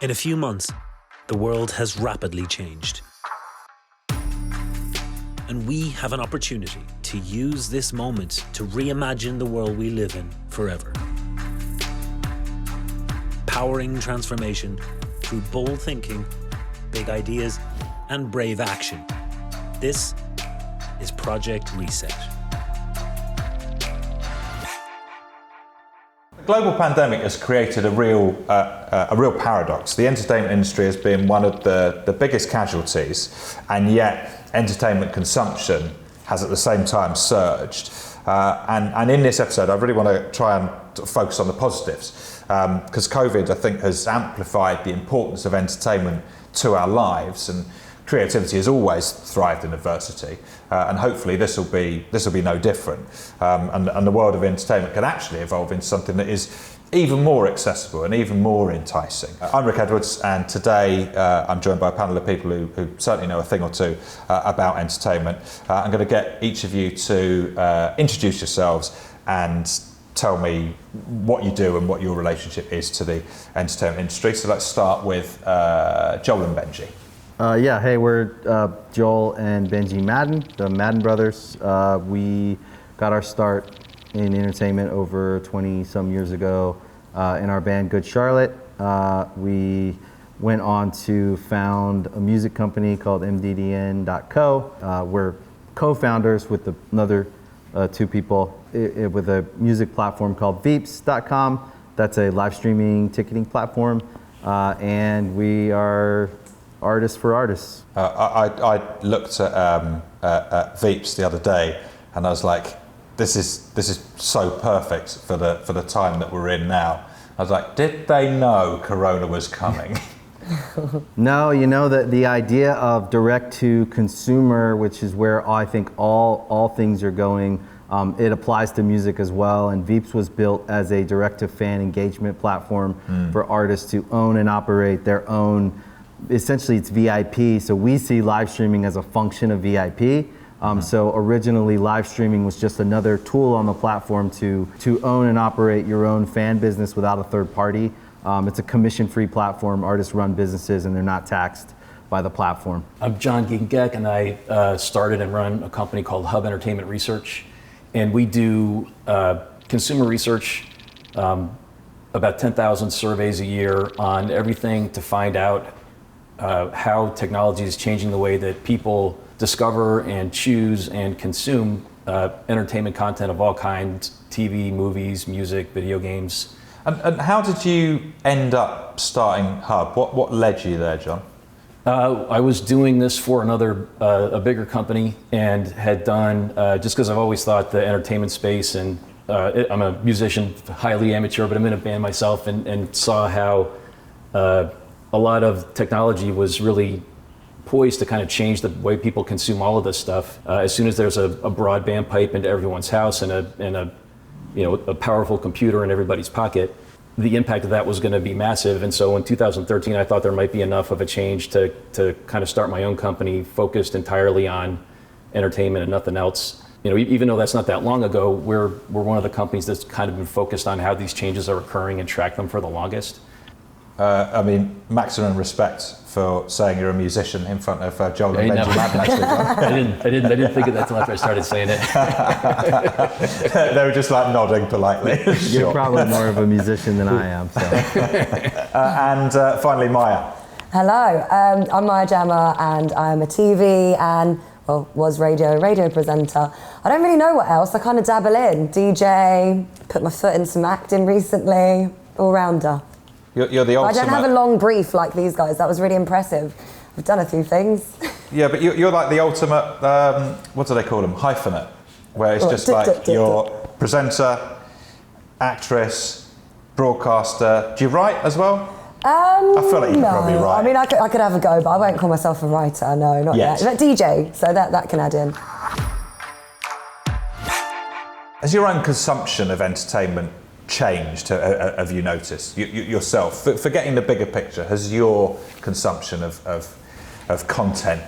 In a few months, the world has rapidly changed. And we have an opportunity to use this moment to reimagine the world we live in forever. Powering transformation through bold thinking, big ideas, and brave action. This is Project Reset. The global pandemic has created a real paradox. The entertainment industry has been one of the biggest casualties, and yet entertainment consumption has at the same time surged. And in this episode, I really want to try and focus on the positives, because COVID, I think, has amplified the importance of entertainment to our lives, and creativity has always thrived in adversity, and hopefully this will be no different. And the world of entertainment can actually evolve into something that is even more accessible and even more enticing. I'm Rick Edwards, and today I'm joined by a panel of people who certainly know a thing or two about entertainment. I'm going to get each of you to introduce yourselves and tell me what you do and what your relationship is to the entertainment industry. So let's start with Joel and Benji. Hey, we're Joel and Benji Madden, the Madden brothers. We got our start in entertainment over 20-some years ago in our band Good Charlotte. We went on to found a music company called MDDN.co. We're co-founders with another two people with a music platform called Veeps.com. That's a live streaming ticketing platform, and we are artists for artists. I looked at Veeps the other day, and I was like, this is so perfect for the time that we're in now. I was like, did they know Corona was coming? No, you know, the idea of direct to consumer, which is where I think all things are going, it applies to music as well. And Veeps was built as a direct to fan engagement platform for artists to own and operate their own. Essentially, it's VIP, so we see live streaming as a function of VIP. So originally, live streaming was just another tool on the platform to own and operate your own fan business without a third party. It's a commission-free platform. Artists run businesses, and they're not taxed by the platform. I'm Jon Giegengack, and I started and run a company called Hub Entertainment Research, and we do consumer research, about 10,000 surveys a year on everything to find out how technology is changing the way that people discover and choose and consume entertainment content of all kinds, TV, movies, music, video games. And how did you end up starting Hub? What led you there, Jon? I was doing this for a bigger company, and had done, just because I've always thought the entertainment space, and I'm a musician, highly amateur, but I'm in a band myself, and saw how a lot of technology was really poised to kind of change the way people consume all of this stuff. As soon as there's a broadband pipe into everyone's house and a powerful computer in everybody's pocket, the impact of that was going to be massive. And so in 2013, I thought there might be enough of a change to kind of start my own company focused entirely on entertainment and nothing else. You know, even though that's not that long ago, we're one of the companies that's kind of been focused on how these changes are occurring and track them for the longest. I mean, maximum respect for saying you're a musician in front of Joel and Benji Madden, actually. I didn't think of that until after I started saying it. They were just like nodding politely. You're probably more of a musician than I am. So. And finally, Maya. Hello, I'm Maya Jama, and I'm a TV and was radio presenter. I don't really know what else. I kind of dabble in DJ, put my foot in some acting recently, all-rounder. You're the ultimate. I don't have a long brief like these guys. That was really impressive. I've done a few things. Yeah, but you're like the ultimate, what do they call them? Hyphenate, where it's just like you're presenter, actress, broadcaster. Do you write as well? I feel like you can probably write. I mean, I could have a go, but I won't call myself a writer. No, not yet. But DJ, so that can add in. Has your own consumption of entertainment changed, have you noticed? Yourself, forgetting the bigger picture, has your consumption of content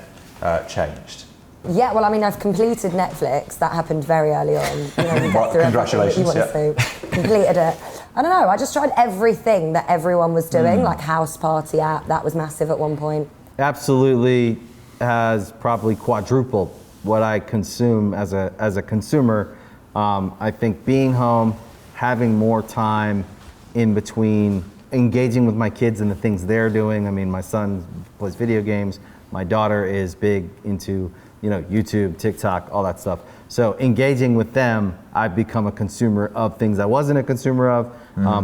changed? Yeah, well, I mean, I've completed Netflix. That happened very early on. You know, you get through congratulations. everything that you want to see. Completed it. I don't know, I just tried everything that everyone was doing, like house party app, that was massive at one point. Absolutely has probably quadrupled what I consume as a consumer. I think being home, having more time in between, engaging with my kids and the things they're doing. I mean, my son plays video games. My daughter is big into, YouTube, TikTok, all that stuff. So engaging with them, I've become a consumer of things I wasn't a consumer of,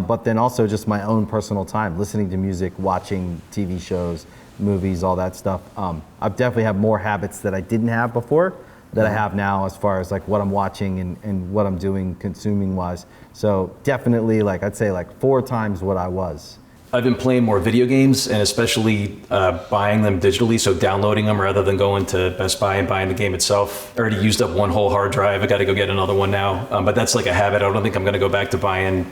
but then also just my own personal time, listening to music, watching TV shows, movies, all that stuff. I've definitely have more habits that I didn't have before that I have now, as far as like what I'm watching and what I'm doing consuming wise. So definitely, like I'd say like 4 times what I was. I've been playing more video games, and especially buying them digitally, so downloading them rather than going to Best Buy and buying the game itself. I already used up one whole hard drive. I got to go get another one now. But that's like a habit. I don't think I'm going to go back to buying,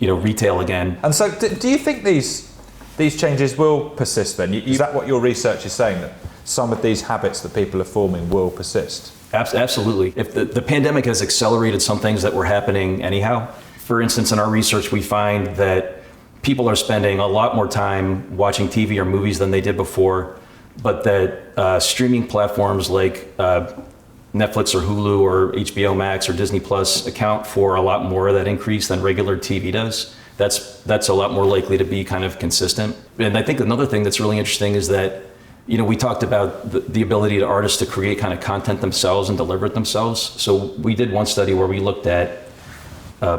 retail again. And so, do you think these changes will persist then? Is that what your research is saying, that some of these habits that people are forming will persist? Absolutely. If the pandemic has accelerated some things that were happening anyhow. For instance, in our research, we find that people are spending a lot more time watching TV or movies than they did before, but that streaming platforms like Netflix or Hulu or HBO Max or Disney Plus account for a lot more of that increase than regular TV does. That's a lot more likely to be kind of consistent. And I think another thing that's really interesting is that, we talked about the ability to artists to create kind of content themselves and deliver it themselves. So we did one study where we looked at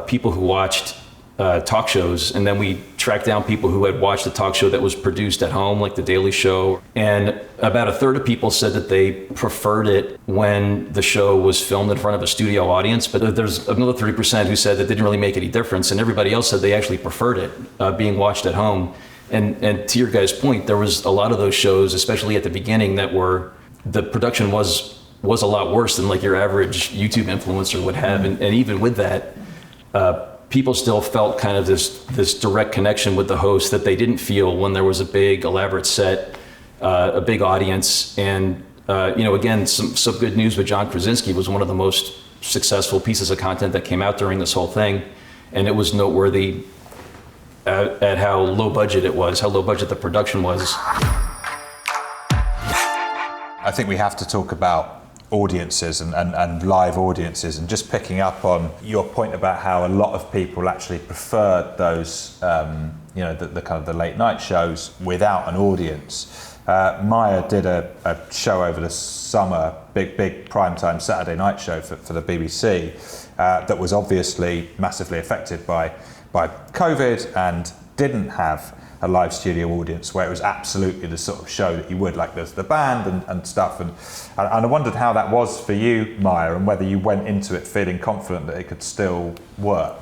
people who watched talk shows, and then we tracked down people who had watched a talk show that was produced at home, like The Daily Show. And about a third of people said that they preferred it when the show was filmed in front of a studio audience. But there's another 30% who said that didn't really make any difference. And everybody else said they actually preferred it being watched at home. And to your guys' point, there was a lot of those shows, especially at the beginning, that the production was a lot worse than like your average YouTube influencer would have. And even with that, people still felt kind of this direct connection with the host that they didn't feel when there was a big elaborate set, a big audience. And again, some good news with John Krasinski was one of the most successful pieces of content that came out during this whole thing. And it was noteworthy at how low budget the production was. I think we have to talk about audiences and live audiences, and just picking up on your point about how a lot of people actually preferred those, the kind of the late night shows without an audience. Maya did a show over the summer, big primetime Saturday night show for the BBC that was obviously massively affected by COVID and didn't have a live studio audience, where it was absolutely the sort of show that you would, like there's the band and stuff. And I wondered how that was for you, Maya, and whether you went into it feeling confident that it could still work.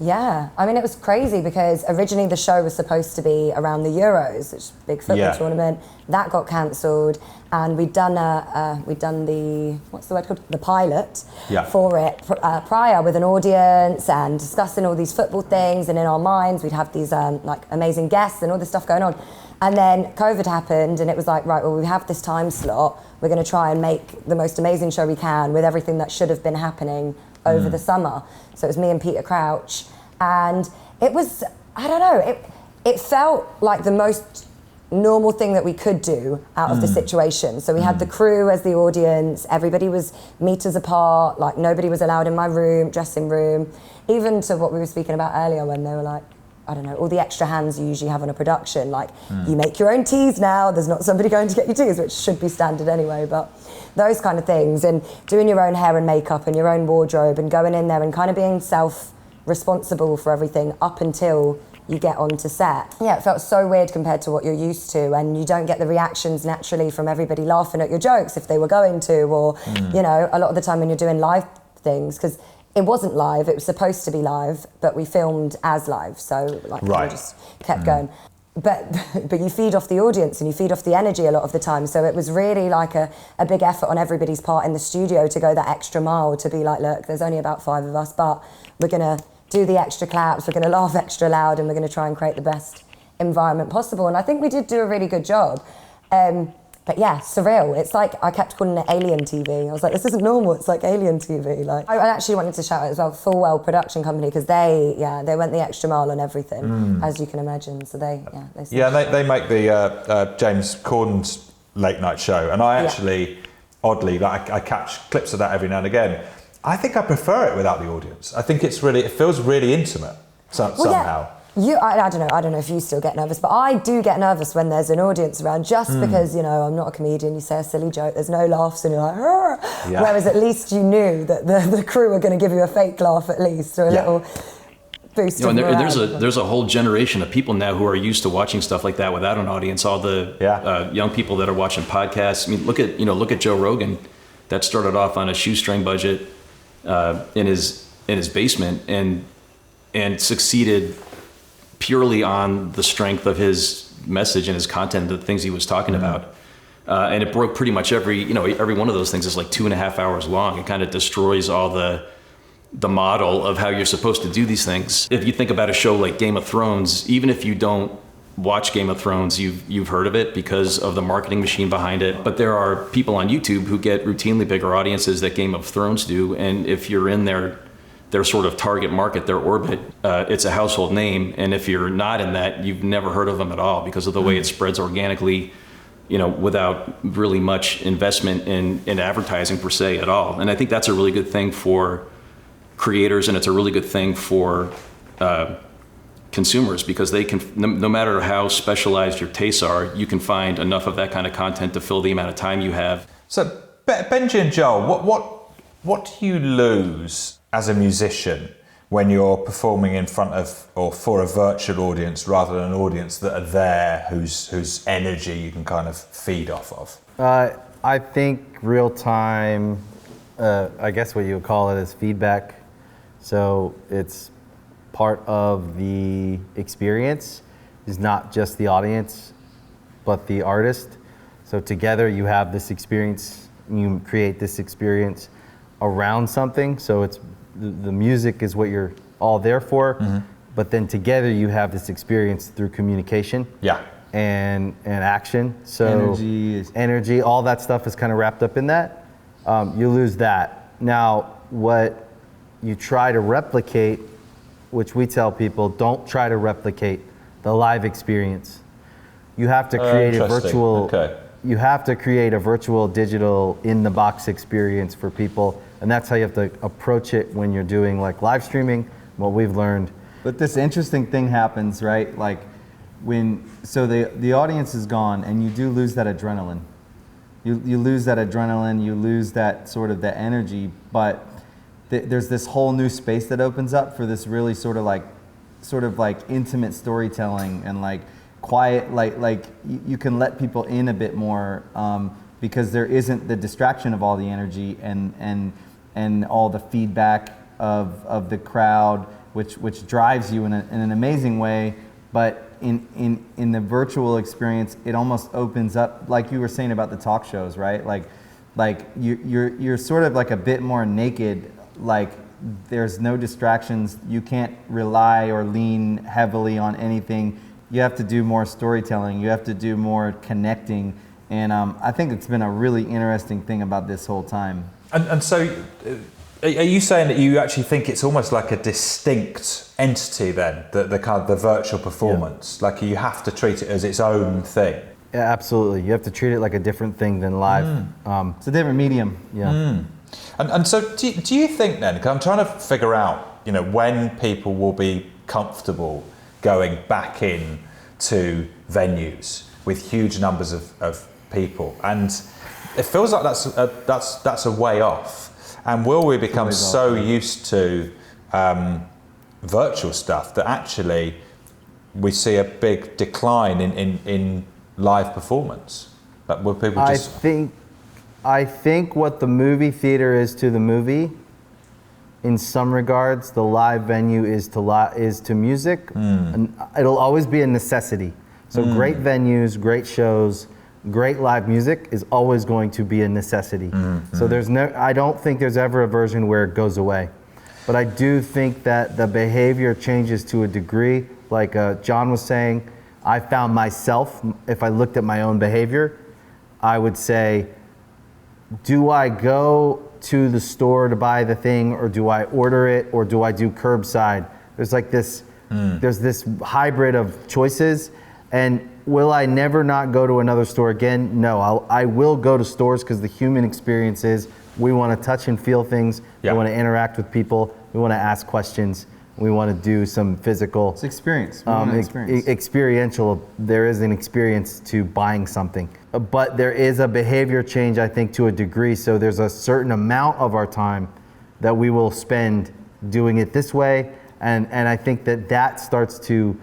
Yeah, I mean, it was crazy because originally the show was supposed to be around the Euros, which is a big football tournament. That got cancelled, and we'd done the, what's the word called? The pilot for it prior, with an audience and discussing all these football things, and in our minds we'd have these like amazing guests and all this stuff going on. And then COVID happened, and it was like, right, well, we have this time slot, we're going to try and make the most amazing show we can with everything that should have been happening over the summer. So it was me and Peter Crouch, and it was, I don't know, it felt like the most normal thing that we could do out of the situation. So we had the crew as the audience, everybody was meters apart, like nobody was allowed in my room, dressing room, even to what we were speaking about earlier when they were like, I don't know, all the extra hands you usually have on a production, like you make your own teas now, there's not somebody going to get you teas, which should be standard anyway, but those kind of things, and doing your own hair and makeup and your own wardrobe and going in there and kind of being self-responsible for everything up until you get onto set. Yeah, it felt so weird compared to what you're used to, and you don't get the reactions naturally from everybody laughing at your jokes if they were going to, or, a lot of the time when you're doing live things, because it wasn't live, it was supposed to be live, but we filmed as live, so like we just kept going. But you feed off the audience and you feed off the energy a lot of the time, so it was really like a big effort on everybody's part in the studio to go that extra mile, to be like, look, there's only about 5 of us, but we're gonna do the extra claps, we're gonna laugh extra loud, and we're gonna try and create the best environment possible. And I think we did do a really good job. But yeah, surreal. It's like, I kept calling it alien TV. I was like, this isn't normal, it's like alien TV. Like, I actually wanted to shout out as well, Full production company, because they went the extra mile on everything, as you can imagine. So they make the James Corden's late night show, and I actually, oddly, like I catch clips of that every now and again. I think I prefer it without the audience. I think it feels really intimate somehow. I don't know if you still get nervous, but I do get nervous when there's an audience around, just because, you know, I'm not a comedian, you say a silly joke, there's no laughs, and you're like, whereas at least you knew that the crew are going to give you a fake laugh at least, or a little boost of morale. There's a whole generation of people now who are used to watching stuff like that without an audience. All the young people that are watching podcasts. I mean, look at Joe Rogan, that started off on a shoestring budget in his basement and succeeded purely on the strength of his message and his content, the things he was talking about. And it broke pretty much every one of those things is like 2.5 hours long. It kind of destroys all the model of how you're supposed to do these things. If you think about a show like Game of Thrones, even if you don't watch Game of Thrones, you've heard of it because of the marketing machine behind it. But there are people on YouTube who get routinely bigger audiences that Game of Thrones do. And if you're in their sort of target market, their orbit, it's a household name. And if you're not in that, you've never heard of them at all because of the way it spreads organically, without really much investment in advertising per se at all. And I think that's a really good thing for creators, and it's a really good thing for consumers, because they can, no matter how specialized your tastes are, you can find enough of that kind of content to fill the amount of time you have. So Benji and Joel, what do you lose as a musician when you're performing in front of or for a virtual audience rather than an audience that are there whose energy you can kind of feed off of? I think real time, I guess what you would call it is feedback. So it's part of the experience, is not just the audience, but the artist. So together you have this experience, you create this experience around something. So it's the music is what you're all there for, but then together you have this experience through communication and action. So energy, all that stuff is kind of wrapped up in that. You lose that. Now, what you try to replicate, which we tell people, don't try to replicate the live experience. You have to create a virtual. You have to create a virtual, digital, in the box experience for people, and that's how you have to approach it when you're doing like live streaming. What we've learned. But this interesting thing happens, right? Like so the audience is gone, and you do lose that adrenaline. You lose that adrenaline. You lose that sort of the energy, but there's this whole new space that opens up for this really sort of like intimate storytelling and like quiet, like you can let people in a bit more because there isn't the distraction of all the energy and all the feedback of the crowd, which drives you in an amazing way. But in the virtual experience, it almost opens up, like you were saying about the talk shows, right? Like you're sort of like a bit more naked. Like there's no distractions. You can't rely or lean heavily on anything. You have to do more storytelling. You have to do more connecting. And I think it's been a really interesting thing about this whole time. And so, are you saying that you actually think it's almost like a distinct entity then, the kind of the virtual performance? Yeah. Like you have to treat it as its own thing? Yeah, absolutely. You have to treat it like a different thing than live. It's a different medium. Yeah. And so, do you think then? Because I'm trying to figure out, when people will be comfortable going back in to venues with huge numbers of people, and it feels like that's a way off. And will we become so used to virtual stuff that actually we see a big decline in live performance? Like, will people just? I think what the movie theater is to the movie, in some regards, the live venue is to music. And it'll always be a necessity. So great venues, great shows, great live music is always going to be a necessity. So I don't think there's ever a version where it goes away. But I do think that the behavior changes to a degree. Like Jon was saying, I found myself, if I looked at my own behavior, I would say, do I go to the store to buy the thing, or do I order it, or do I do curbside? There's like this, there's this hybrid of choices. And will I never not go to another store again? No, I will go to stores because the human experience is we want to touch and feel things. Yeah. We want to interact with people. We want to ask questions. We want to do some physical. It's experience. We want an experience. Experiential. There is an experience to buying something. But there is a behavior change, I think, to a degree. So there's a certain amount of our time that we will spend doing it this way. And I think that starts to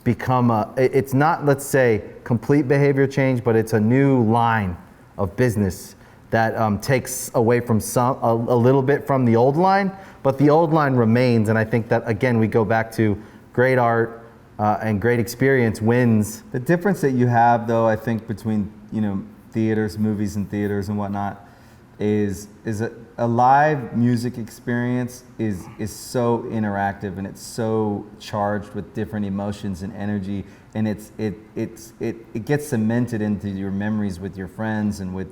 become it's not, let's say, complete behavior change, but it's a new line of business that takes away from a little bit from the old line, but the old line remains. And I think that, again, we go back to great art and great experience wins. The difference that you have, though, I think, between theaters, movies and theaters and whatnot, is a live music experience is so interactive, and it's so charged with different emotions and energy, and it gets cemented into your memories with your friends and with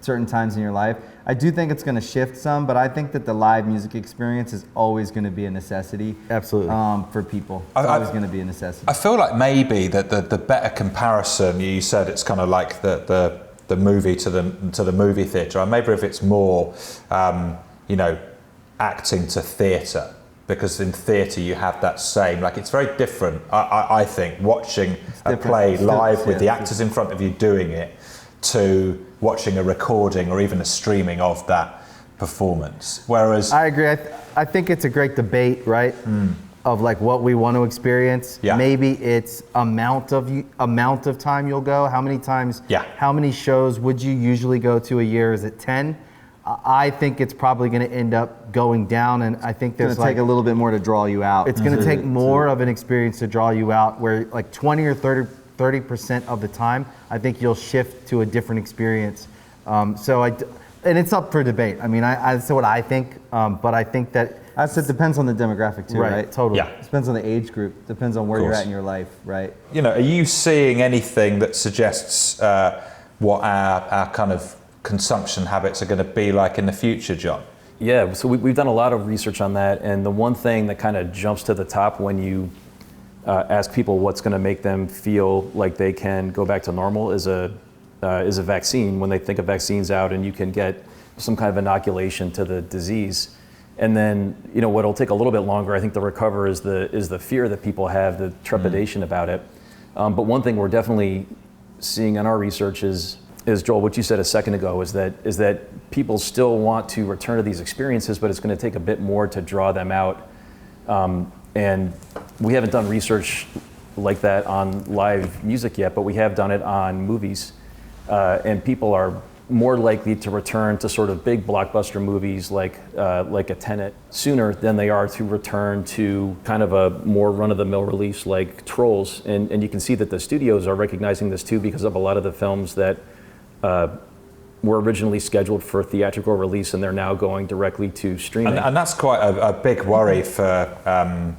certain times in your life. I do think it's going to shift some, but I think that the live music experience is always going to be a necessity. Absolutely. For people. It's always going to be a necessity. I feel like maybe that the better comparison, you said it's kind of like the movie to the movie theatre, or maybe if it's more acting to theatre, because in theatre you have that same, like, it's very different, I think, watching a play live with the actors in front of you doing it, to watching a recording or even a streaming of that performance. Whereas I agree. I think it's a great debate, right? Of like what we want to experience. Yeah. Maybe it's amount of time you'll go. How many times? Yeah. How many shows would you usually go to a year? Is it 10? I think it's probably going to end up going down, and I think there's It's going to take a little bit more to draw you out. It's going to take more of an experience to draw you out, where like 20 or 30% of the time, I think you'll shift to a different experience. And it's up for debate. I mean, I say what I think, but I think that it depends on the demographic too, right? Totally. Yeah. It depends on the age group. Depends on where you're at in your life, right? are you seeing anything that suggests what our kind of consumption habits are going to be like in the future, Jon? Yeah, so we've done a lot of research on that, and the one thing that kind of jumps to the top when you ask people what's going to make them feel like they can go back to normal is a vaccine. When they think of vaccines out and you can get some kind of inoculation to the disease, and then what'll take a little bit longer, I think, to recover is the fear that people have, the trepidation about it. But one thing we're definitely seeing in our research is Joel, what you said a second ago, is that people still want to return to these experiences, but it's going to take a bit more to draw them out. And we haven't done research like that on live music yet, but we have done it on movies. And people are more likely to return to sort of big blockbuster movies like a Tenet sooner than they are to return to kind of a more run-of-the-mill release like Trolls. And you can see that the studios are recognizing this too, because of a lot of the films that were originally scheduled for theatrical release, and they're now going directly to streaming. And that's quite a big worry for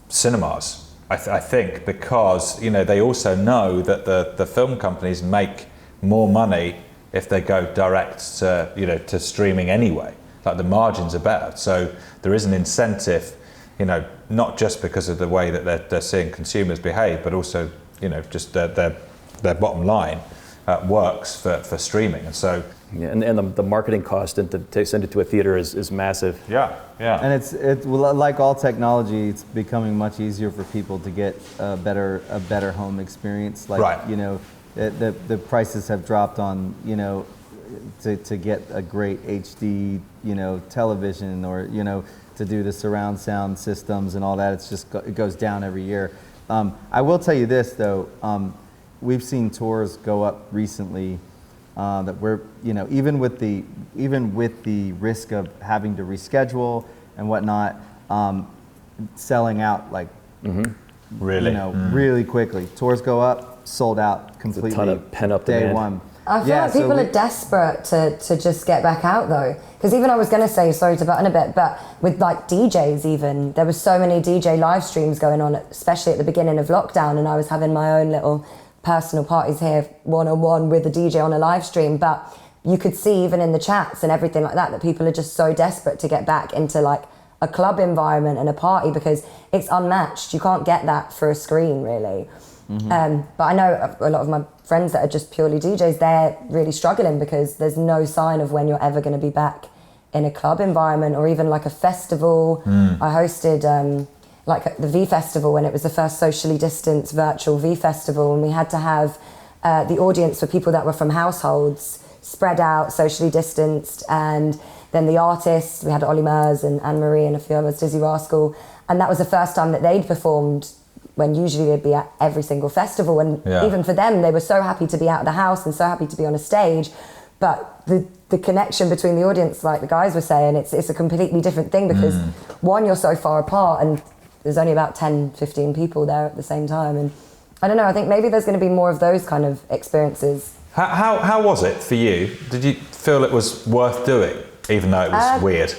cinemas, I think, because they also know that the film companies make more money if they go direct to streaming anyway. Like, the margins are better, so there is an incentive, not just because of the way that they're seeing consumers behave, but also just their bottom line works for streaming. And so and the marketing cost to send it to a theater is massive. yeah. And it's like all technology, it's becoming much easier for people to get a better home experience. Like, right. The prices have dropped on to get a great HD television, or to do the surround sound systems and all that. It goes down every year. I will tell you this though. We've seen tours go up recently that we're, even with the risk of having to reschedule and whatnot, selling out like Really, really quickly. Tours go up, sold out completely. There's a ton of pent-up day demand. one. I feel like people are desperate to just get back out though. Because even I was going to say, sorry to butt in a bit, but with like DJs even, there were so many DJ live streams going on, especially at the beginning of lockdown, and I was having my own little personal parties here one-on-one with a DJ on a live stream, but you could see even in the chats and everything like that people are just so desperate to get back into like a club environment and a party because it's unmatched. You can't get that for a screen really. But I know a lot of my friends that are just purely DJs, they're really struggling because there's no sign of when you're ever going to be back in a club environment or even like a festival. I hosted like the V Festival when it was the first socially distanced virtual V Festival, and we had to have the audience for people that were from households spread out, socially distanced, and then the artists, we had Ollie Murs and Anne-Marie and a few others, Dizzy Rascal, and that was the first time that they'd performed when usually they'd be at every single festival, and even for them, they were so happy to be out of the house and so happy to be on a stage, but the connection between the audience, like the guys were saying, it's a completely different thing because one, you're so far apart and there's only about 10, 15 people there at the same time, and I don't know, I think maybe there's going to be more of those kind of experiences. How was it for you? Did you feel it was worth doing, even though it was weird?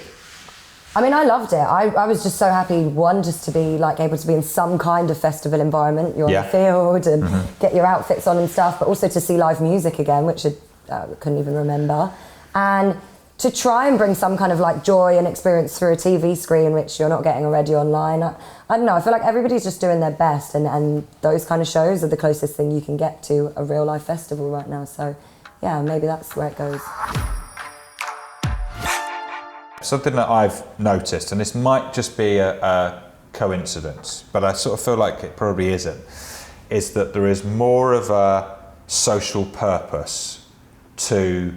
I mean, I loved it. I was just so happy, one, just to be like able to be in some kind of festival environment. You're on the field and get your outfits on and stuff, but also to see live music again, which I couldn't even remember. And to try and bring some kind of like joy and experience through a TV screen, which you're not getting already online. I don't know, I feel like everybody's just doing their best, and those kind of shows are the closest thing you can get to a real life festival right now. So yeah, maybe that's where it goes. Something that I've noticed, and this might just be a coincidence, but I sort of feel like it probably isn't, is that there is more of a social purpose to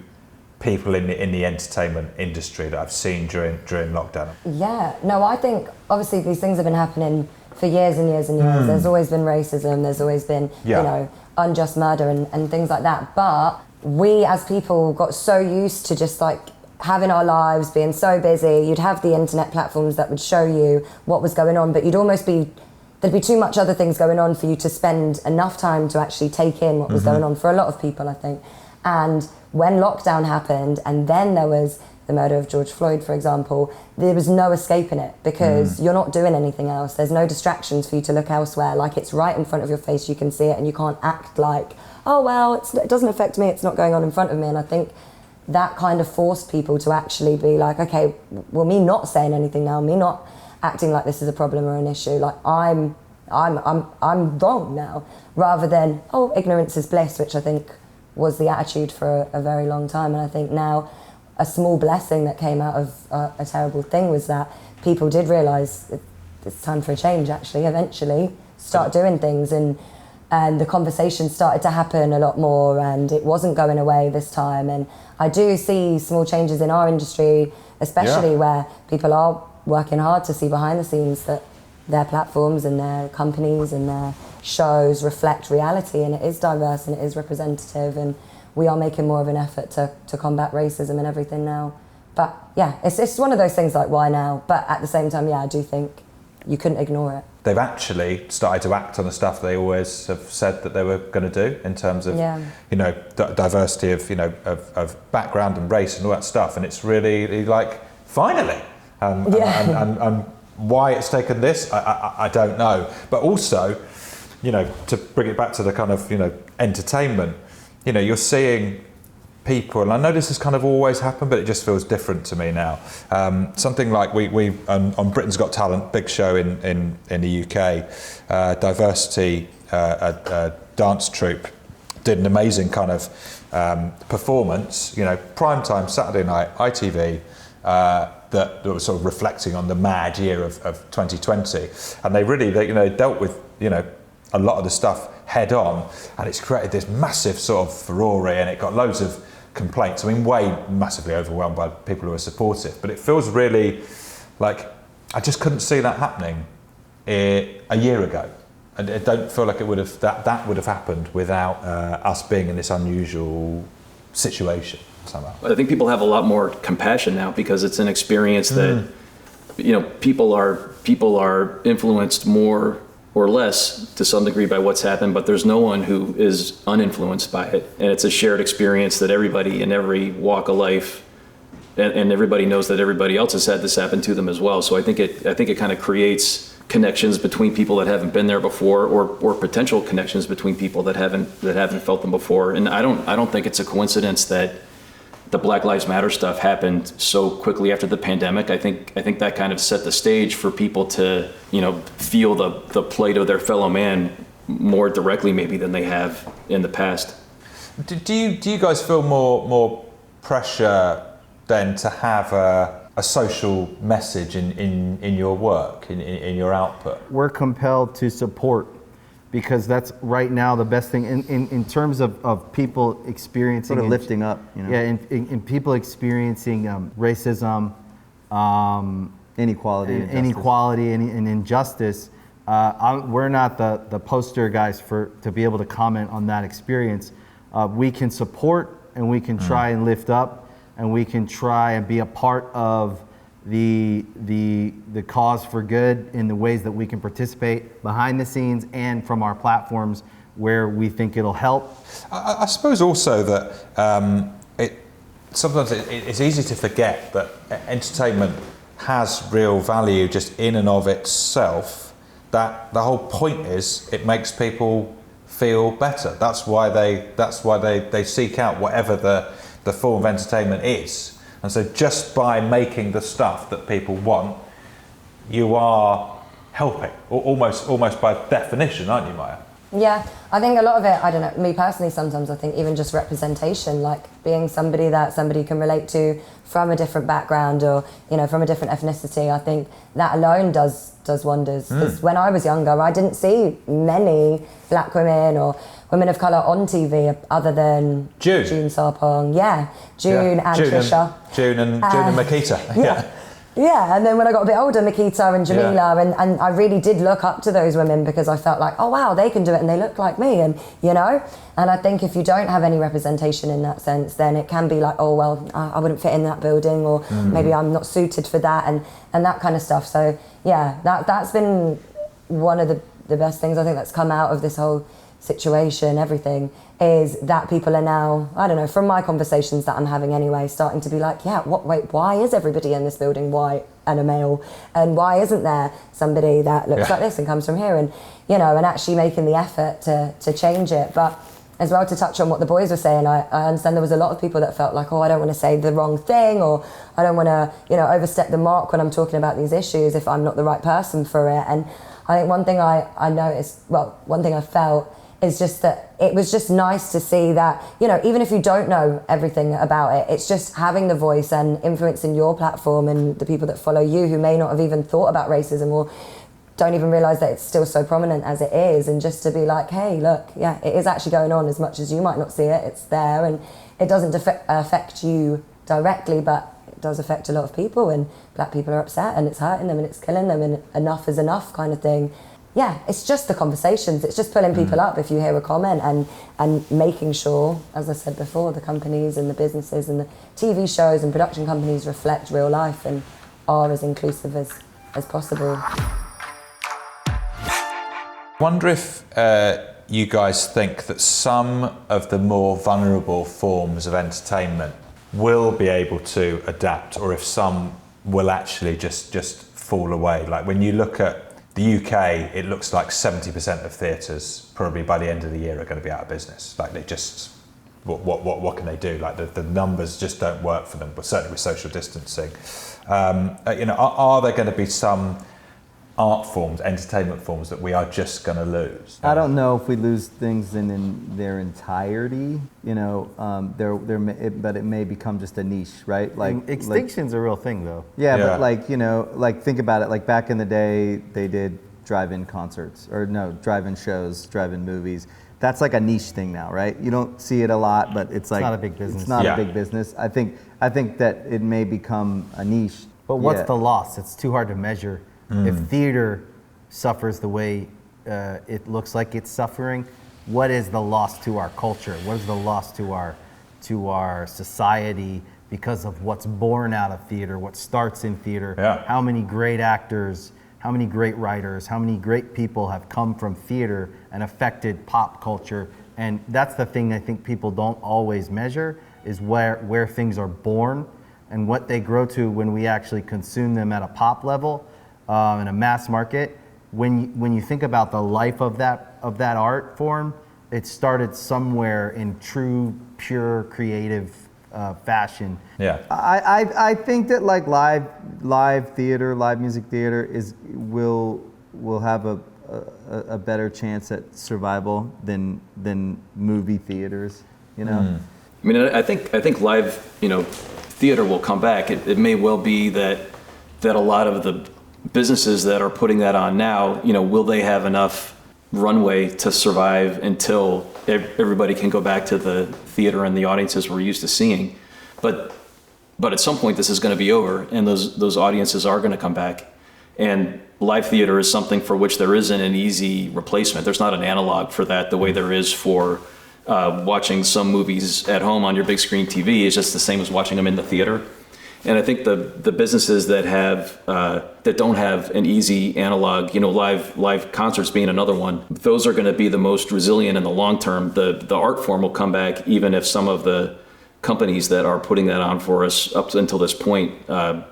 people in the entertainment industry that I've seen during lockdown. Yeah, no, I think obviously these things have been happening for years and years and years. There's always been racism, there's always been, you know, unjust murder and things like that. But we as people got so used to just like having our lives, being so busy. You'd have the internet platforms that would show you what was going on, but there'd be too much other things going on for you to spend enough time to actually take in what was going on for a lot of people, I think. And when lockdown happened, and then there was the murder of George Floyd, for example, there was no escaping it because you're not doing anything else. There's no distractions for you to look elsewhere. Like, it's right in front of your face, you can see it, and you can't act like, oh, well, it doesn't affect me, it's not going on in front of me. And I think that kind of forced people to actually be like, okay, well, me not saying anything now, me not acting like this is a problem or an issue, like I'm wrong now, rather than, oh, ignorance is bliss, which I think was the attitude for a very long time. And I think now a small blessing that came out of a terrible thing was that people did realise it's time for a change, actually, eventually, start doing things, and the conversation started to happen a lot more, and it wasn't going away this time. And I do see small changes in our industry, especially where people are working hard to see behind the scenes that their platforms and their companies and their shows reflect reality, and it is diverse and it is representative, and we are making more of an effort to combat racism and everything now. But yeah, it's one of those things like, why now? But at the same time, yeah, I do think you couldn't ignore it. They've actually started to act on the stuff they always have said that they were going to do in terms of, you know, diversity of, you know, of background and race and all that stuff. And it's really like, finally. And why it's taken this, I don't know. But also, you know, to bring it back to the kind of, you know, entertainment, you know, you're seeing people, and I know this has kind of always happened, but it just feels different to me now. Something like we on Britain's Got Talent, big show in the UK, diversity dance troupe did an amazing kind of performance, you know, primetime Saturday night, ITV, that was sort of reflecting on the mad year of 2020, and they you know, dealt with, you know, a lot of the stuff head on, and it's created this massive sort of furore, and it got loads of complaints. I mean, way massively overwhelmed by people who are supportive, but it feels really like I just couldn't see that happening a year ago, and I don't feel like it would have that would have happened without us being in this unusual situation somehow. I think people have a lot more compassion now because it's an experience that, you know, people are influenced more or less to some degree by what's happened, but there's no one who is uninfluenced by it. And it's a shared experience that everybody in every walk of life, and everybody knows that everybody else has had this happen to them as well. So I think it kind of creates connections between people that haven't been there before, or potential connections between people that haven't felt them before. And I don't think it's a coincidence that the Black Lives Matter stuff happened so quickly after the pandemic. I think that kind of set the stage for people to, feel the plight of their fellow man more directly maybe than they have in the past. Do you guys feel more pressure then to have a social message in your work, in your output? We're compelled to support, because that's right now the best thing in terms of people experiencing Sort of lifting up, Yeah, in people experiencing racism, inequality, and injustice. We're not the poster guys to be able to comment on that experience. We can support, and we can try and lift up, and we can try and be a part of the cause for good in the ways that we can participate behind the scenes and from our platforms where we think it'll help. I suppose also that sometimes it's easy to forget that entertainment has real value just in and of itself. That the whole point is it makes people feel better. That's why they seek out whatever the form of entertainment is. And so just by making the stuff that people want, you are helping, almost by definition, aren't you, Maya? Yeah, I think a lot of it, I don't know, me personally sometimes I think even just representation, like being somebody that somebody can relate to from a different background or, from a different ethnicity, I think that alone does wonders. Because when I was younger, I didn't see many black women or women of colour on TV other than June Sarpong. Yeah, June and Trisha. June and Makita. Yeah, and then when I got a bit older, Makita and Jamila, and I really did look up to those women because I felt like, oh wow, they can do it and they look like me, and and I think if you don't have any representation in that sense, then it can be like, oh well, I wouldn't fit in that building, or maybe I'm not suited for that, and that kind of stuff. So yeah, that's been one of the best things I think that's come out of this whole situation, everything, is that people are now, I don't know, from my conversations that I'm having anyway, starting to be like, why is everybody in this building white and a male, and why isn't there somebody that looks like this and comes from here, and and actually making the effort to change it. But as well, to touch on what the boys were saying, I understand there was a lot of people that felt like, oh, I don't want to say the wrong thing, or I don't want to overstep the mark when I'm talking about these issues if I'm not the right person for it. And I think one thing I noticed, one thing I felt is just that it was just nice to see that, even if you don't know everything about it, it's just having the voice and influencing your platform and the people that follow you who may not have even thought about racism or don't even realise that it's still so prominent as it is, and just to be like, hey, look, it is actually going on as much as you might not see it, it's there, and it doesn't affect you directly, but it does affect a lot of people, and black people are upset and it's hurting them and it's killing them, and enough is enough kind of thing. Yeah, it's just the conversations. It's just pulling people up if you hear a comment, and making sure, as I said before, the companies and the businesses and the TV shows and production companies reflect real life and are as inclusive as possible. Wonder if you guys think that some of the more vulnerable forms of entertainment will be able to adapt, or if some will actually just fall away. Like when you look at the UK, it looks like 70% of theatres probably by the end of the year are going to be out of business. Like they just, what can they do? Like the numbers just don't work for them, but certainly with social distancing. Are there going to be some art forms, entertainment forms that we are just going to lose? I don't know if we lose things in their entirety, but it may become just a niche, right? Like Extinction's a real thing, though. Yeah, but think about it. Like back in the day, they did drive-in concerts, or no, drive-in shows, drive-in movies. That's like a niche thing now, right? You don't see it a lot, but it's like not a big business. It's not a big business. I think that it may become a niche. But what's the loss? It's too hard to measure. If theater suffers the way it looks like it's suffering, what is the loss to our culture? What is the loss to our society because of what's born out of theater, what starts in theater? Yeah. How many great actors, how many great writers, how many great people have come from theater and affected pop culture? And that's the thing I think people don't always measure, is where things are born and what they grow to when we actually consume them at a pop level. In a mass market, when you think about the life of that art form, it started somewhere in true, pure, creative fashion. Yeah. I think that like live theater, live music theater will have a better chance at survival than movie theaters, you know? I mean, I think live, theater will come back. It may well be that a lot of the businesses that are putting that on now, will they have enough runway to survive until everybody can go back to the theater and the audiences we're used to seeing? But at some point this is going to be over, and those audiences are going to come back. And live theater is something for which there isn't an easy replacement. There's not an analog for that the way there is for watching some movies at home on your big screen TV. Is just the same as watching them in the theater. And I think the businesses that don't have an easy analog, live concerts being another one, those are going to be the most resilient in the long term. The art form will come back, even if some of the companies that are putting that on for us up until this point are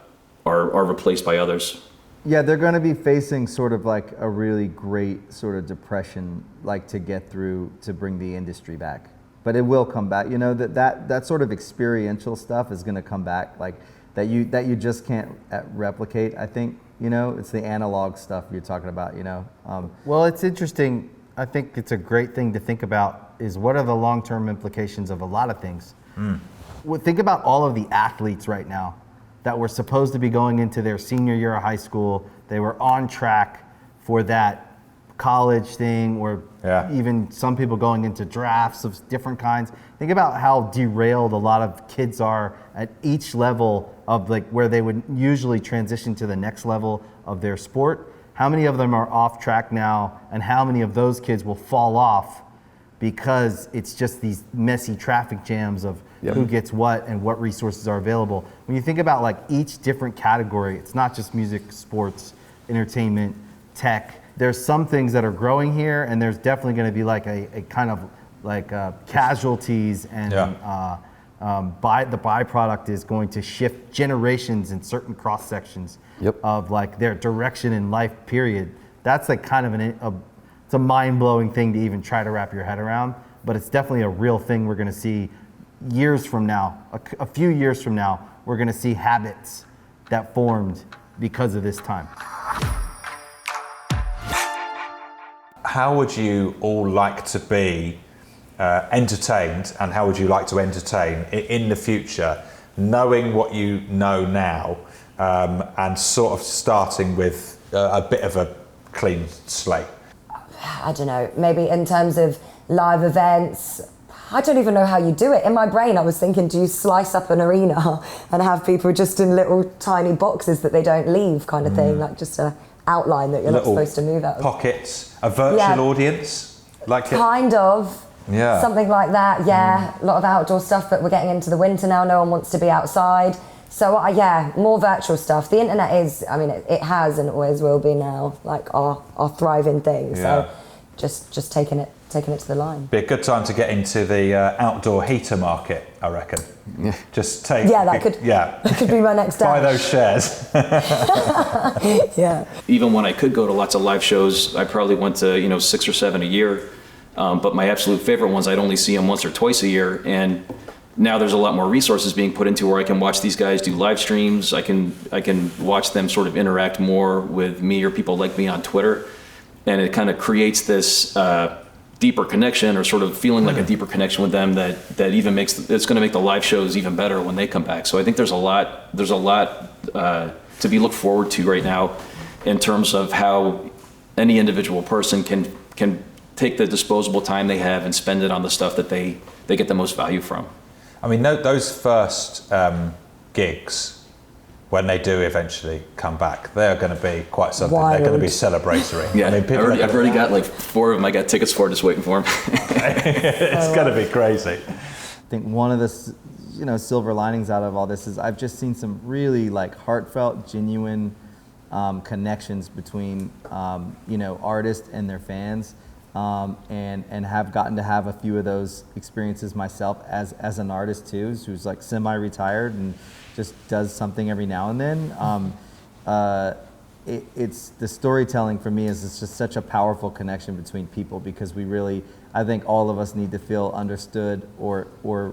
replaced by others. Yeah, they're going to be facing sort of like a really great sort of depression, like to get through to bring the industry back. But it will come back. That sort of experiential stuff is going to come back, like that you just can't replicate. I think it's the analog stuff you're talking about. Well, it's interesting. I think it's a great thing to think about is what are the long-term implications of a lot of things. Well, think about all of the athletes right now that were supposed to be going into their senior year of high school. They were on track for that college thing, or even some people going into drafts of different kinds. Think about how derailed a lot of kids are at each level of like where they would usually transition to the next level of their sport. How many of them are off track now, and how many of those kids will fall off because it's just these messy traffic jams of who gets what and what resources are available. When you think about like each different category, it's not just music, sports, entertainment, tech. There's some things that are growing here, and there's definitely going to be like a kind of like casualties, and the byproduct is going to shift generations in certain cross sections of like their direction in life. Period. That's like kind of it's a mind-blowing thing to even try to wrap your head around, but it's definitely a real thing we're going to see years from now. A few years from now, we're going to see habits that formed because of this time. How would you all like to be entertained, and how would you like to entertain in the future, knowing what you know now, and sort of starting with a bit of a clean slate? I don't know, maybe in terms of live events, I don't even know how you do it. In my brain, I was thinking, do you slice up an arena and have people just in little tiny boxes that they don't leave kind of thing, like just a outline that you're not supposed to move out of? Pockets, a virtual audience? Kind of. Yeah. Something like that, a lot of outdoor stuff, but we're getting into the winter now, no one wants to be outside. So more virtual stuff. The internet is, it has and always will be now, like our thriving thing. So just taking it to the line. Be a good time to get into the outdoor heater market, I reckon. Just take. That could be my next dash. Buy those shares. Even when I could go to lots of live shows, I probably went to 6 or 7 a year. But my absolute favorite ones, I'd only see them once or twice a year. And now there's a lot more resources being put into where I can watch these guys do live streams. I can watch them sort of interact more with me or people like me on Twitter. And it kind of creates this deeper connection, or sort of feeling like a deeper connection with them that even it's going to make the live shows even better when they come back. So I think there's a lot to be looked forward to right now in terms of how any individual person can take the disposable time they have and spend it on the stuff that they get the most value from. I mean, those first gigs, when they do eventually come back, they're going to be quite something. Wild. They're going to be celebratory. I've already got like 4 of them. I got tickets for, just waiting for them. It's going to be crazy. I think one of the silver linings out of all this is I've just seen some really like heartfelt, genuine connections between artists and their fans. And have gotten to have a few of those experiences myself as an artist too, who's like semi-retired and just does something every now and then. it's the storytelling for me is it's just such a powerful connection between people, because we really, I think all of us need to feel understood or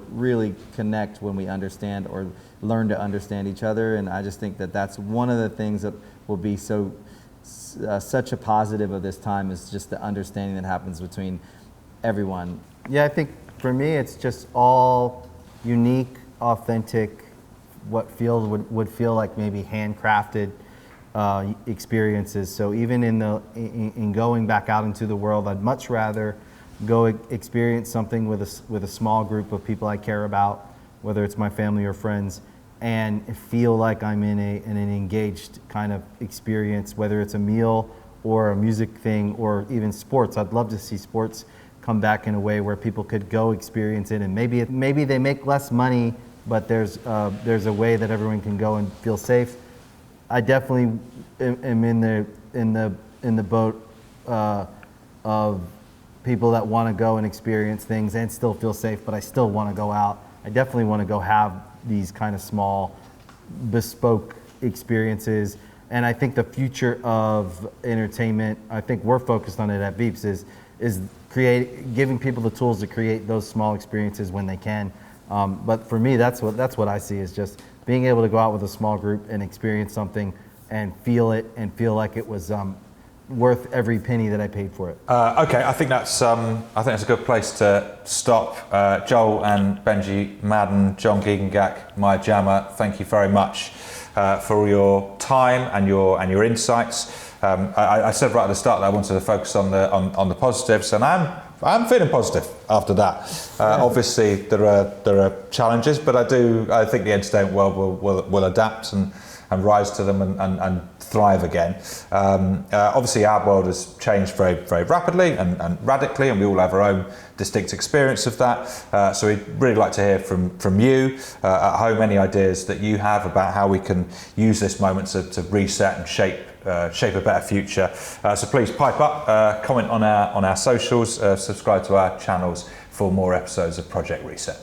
really connect when we understand or learn to understand each other. And I just think that that's one of the things that will be such a positive of this time, is just the understanding that happens between everyone. Yeah, I think for me it's just all unique, authentic, what would feel like maybe handcrafted experiences. So even in going back out into the world, I'd much rather go experience something with a small group of people I care about, whether it's my family or friends, and feel like I'm in an engaged kind of experience, whether it's a meal or a music thing or even sports. I'd love to see sports come back in a way where people could go experience it, and maybe they make less money, but there's a way that everyone can go and feel safe. I definitely am in the boat of people that want to go and experience things and still feel safe, but I still want to go out. I definitely want to go have these kind of small, bespoke experiences. And I think the future of entertainment, I think we're focused on it at Veeps, is giving people the tools to create those small experiences when they can. But for me, that's what I see, is just being able to go out with a small group and experience something and feel it and feel like it was worth every penny that I paid for it. Okay, I think that's a good place to stop. Joel and Benji Madden, Jon Giegengack, my Jama, thank you very much for your time and your insights. I said right at the start that I wanted to focus on the positives, and I'm feeling positive after that. Obviously, there are challenges, but I think the entertainment world will adapt and rise to them and thrive again. Obviously, our world has changed very, very rapidly and radically, and we all have our own distinct experience of that. So we'd really like to hear from you at home, any ideas that you have about how we can use this moment to reset and shape a better future. So please pipe up, comment on our socials, subscribe to our channels for more episodes of Project Reset.